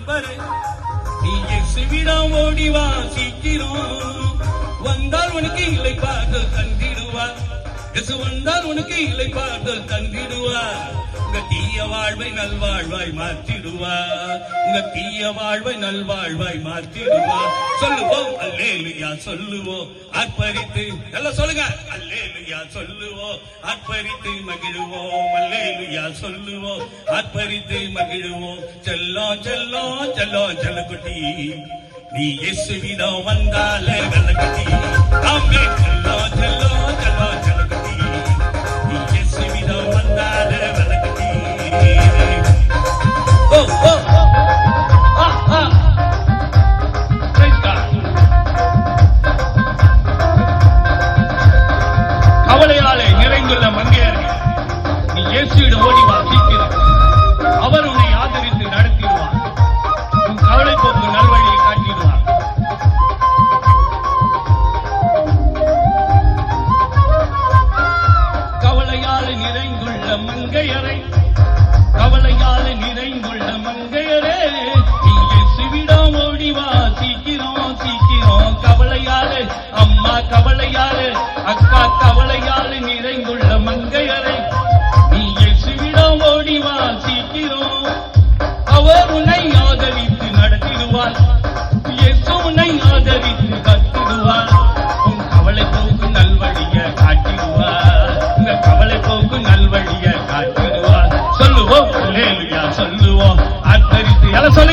நண்பரே, நீ இயேசுவிடம் ஓடிவா சீக்கிரம். வந்தால் உனக்கு இல்லை பாடல் தந்திடுவார். இயேசு வந்தால் உனக்கு இல்லை பாடல் தந்திடுவார். உங்க தீய வாழ்வை நல்வாழ்வாய் மாற்றிடுவார். உங்க தீய வாழ்வை நல்வாழ்வாய் மாற்றிடுவார். சொல்லுவோம் அல்லேலூயா, சொல்லுவோம் ஆர்ப்பரித்து. எல்லாம் சொல்லுங்க, அல்லேலூயா சொல்லுவோம் ஆர்ப்பரித்து மகிழுவோம். அல்லேலூயா சொல்லுவோம் ஆர்ப்பரித்து மகிழுவோம். செல்லம் செல்லம் செல்லம் செல்லக்குட்டி, நீ இயேசுவிடம் வந்தால கலக்குட்டி. ஆமே செல்லம் செல்லம் செல்லம் செல்லக்குட்டி, நீ இயேசுவிடம் வந்தால கலக்குட்டி. ஓ ஓ கவலையாலே நிறைந்துள்ள மங்கையர்கள், நீ இயேசுவிடம் ஓடிவா சீக்கிரம். அவர் உன்னை ஆதரித்து நடத்திடுவார். உன் கவலை போக்கு நல்வழியை காட்டிடுவார். கவலையாலே நிறைந்துள்ள மங்கையரை, கவலையாலே நிறைந்துள்ள மங்கையரே, நீ இயேசுவிடம் ஓடிவா சீக்கிரம் சீக்கிரம். கவலையாலே அம்மா, கவலையாலே அக்கா, கவலையாலே நிறைந்துள்ள மங்கையரை, நீ இயேசுவிடம் ஓடிவா சீக்கிரம். அவர் உன்னை ஆதரித்து நடத்திடுவார். இயேசு உன்னை ஆதரித்து கத்திடுவார். உன் கவலை போக்கு நல்வழிய காட்டிடுவார். உங்க கவலை போக்கு நல்வழிய காட்டிடுவார். சொல்லுவோம் அல்லேலூயா சொல்லுவோம் ஆர்ப்பரித்து. எல்லாம் சொல்லு.